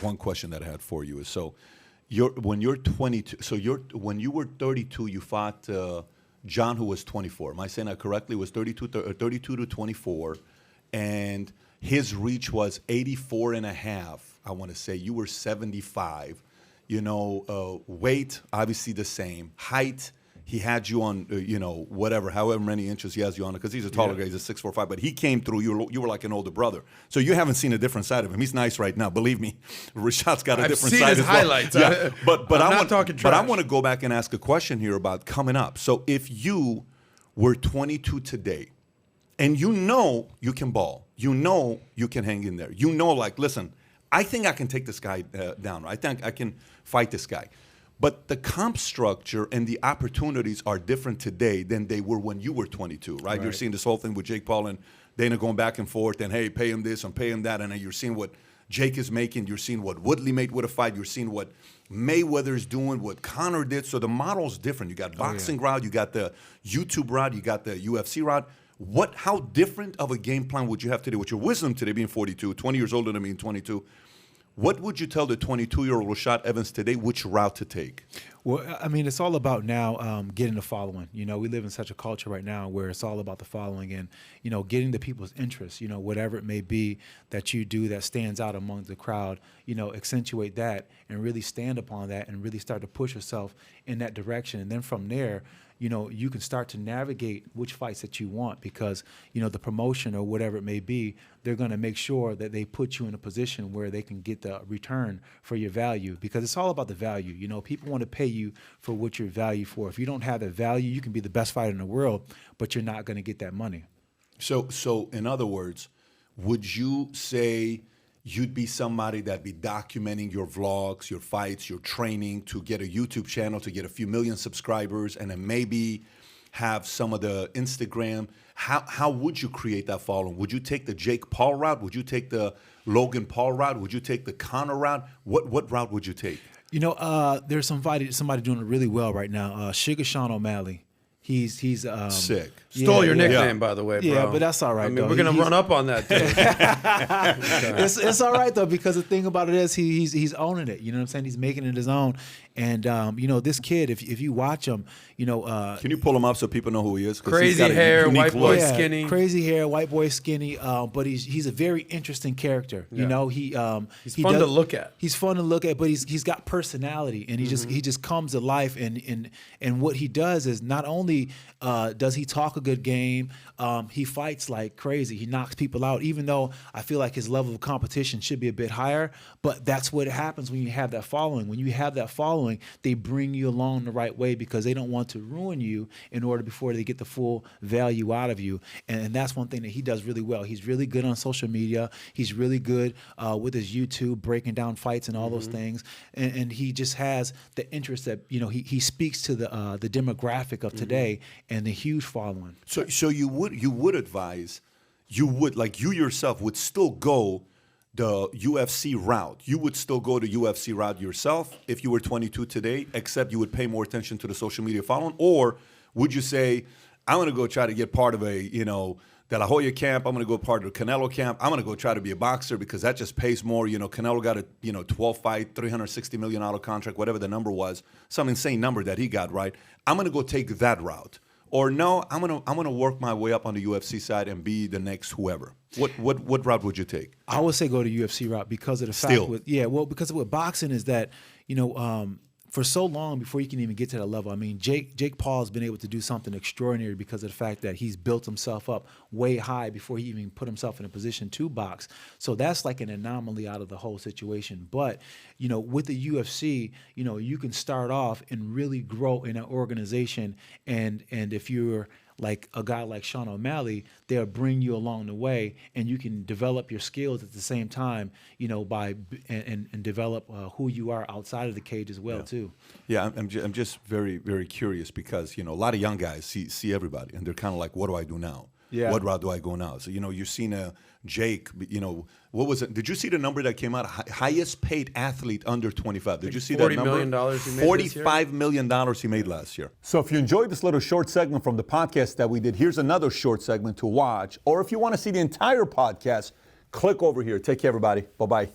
one question that I had for you is, so when you're 22, so when you were 32, you fought John, who was 24. Am I saying that correctly? It was 32 to 24, and his reach was 84 and a half, I want to say. You were 75. Weight, obviously the same. Height, he had you on, however many inches he has you on, because he's a taller guy, he's a 6'4", but he came through, you were like an older brother. So you haven't seen a different side of him. He's nice right now, believe me. Rashad's got a different side as well. I've seen his highlights. Yeah, but I want to go back and ask a question here about coming up. So if you were 22 today, and you can ball, you can hang in there, listen, I think I can take this guy down. I think I can fight this guy. But the comp structure and the opportunities are different today than they were when you were 22, right? You're seeing this whole thing with Jake Paul and Dana going back and forth, and hey, pay him this and pay him that, and then you're seeing what Jake is making, you're seeing what Woodley made with a fight, you're seeing what Mayweather's doing, what Conor did. So the model's different. You got boxing route, you got the YouTube route, you got the UFC route. How different of a game plan would you have today with your wisdom today, being 42, 20 years older than me, 22? What would you tell the 22-year-old Rashad Evans today which route to take? Well, I mean, it's all about now getting the following. We live in such a culture right now where it's all about the following and, getting the people's interest, whatever it may be that you do that stands out among the crowd, accentuate that and really stand upon that and really start to push yourself in that direction. And then from there, you can start to navigate which fights that you want because, the promotion or whatever it may be, they're going to make sure that they put you in a position where they can get the return for your value because it's all about the value. People want to pay you for what you're valued for. If you don't have that value, you can be the best fighter in the world, but you're not going to get that money. So in other words, would you say you'd be somebody that'd be documenting your vlogs, your fights, your training to get a YouTube channel, to get a few million subscribers, and then maybe have some of the Instagram? How would you create that following? Would you take the Jake Paul route? Would you take the Logan Paul route? Would you take the Conor route? What route would you take? There's somebody doing it really well right now. Sugar Sean O'Malley. He's sick. Stole your nickname, by the way, bro. Yeah, but that's all right. I mean, we're gonna run up on that. It's all right though because the thing about it is he's owning it. You know what I'm saying? He's making it his own. And this kid, if you watch him, can you pull him up so people know who he is? Crazy hair, white boy, skinny. Crazy hair, white boy, skinny. But he's a very interesting character. Yeah. He's fun to look at. He's fun to look at, but he's got personality, and he just comes to life. And what he does is not only does he talk a good game, he fights like crazy. He knocks people out, even though I feel like his level of competition should be a bit higher. But that's what happens when you have that following. When you have that following, they bring you along the right way because they don't want to ruin you in order before they get the full value out of you. And that's one thing that he does really well. He's really good on social media. He's really good with his YouTube, breaking down fights and all those things. And he just has the interest that, he speaks to the demographic of today and the huge following. So you would advise, you yourself would still go the UFC route. You would still go the UFC route yourself if you were 22 today, except you would pay more attention to the social media following? Or would you say, I'm going to go try to get part of a, De La Hoya camp. I'm going to go part of the Canelo camp. I'm going to go try to be a boxer because that just pays more. Canelo got a, 12-fight, $360 million contract, whatever the number was, some insane number that he got, right? I'm going to go take that route. Or no, I'm gonna work my way up on the UFC side and be the next whoever. What route would you take? I would say go to UFC route because of the fact because of what boxing is that, for so long before you can even get to that level. I mean, Jake Paul has been able to do something extraordinary because of the fact that he's built himself up way high before he even put himself in a position to box. So that's like an anomaly out of the whole situation. But, with the UFC, you can start off and really grow in an organization. And if you're like a guy like Sean O'Malley, they'll bring you along the way, and you can develop your skills at the same time, by and develop who you are outside of the cage as well too. Yeah, I'm just very, very curious because a lot of young guys see everybody, and they're kind of like, what do I do now? Yeah. What route do I go now? So you've seen a Jake. What was it? Did you see the number that came out? Highest paid athlete under 25. Did you see that number? $40 million he made $45 million he made last year. So if you enjoyed this little short segment from the podcast that we did, here's another short segment to watch. Or if you want to see the entire podcast, click over here. Take care, everybody. Bye-bye.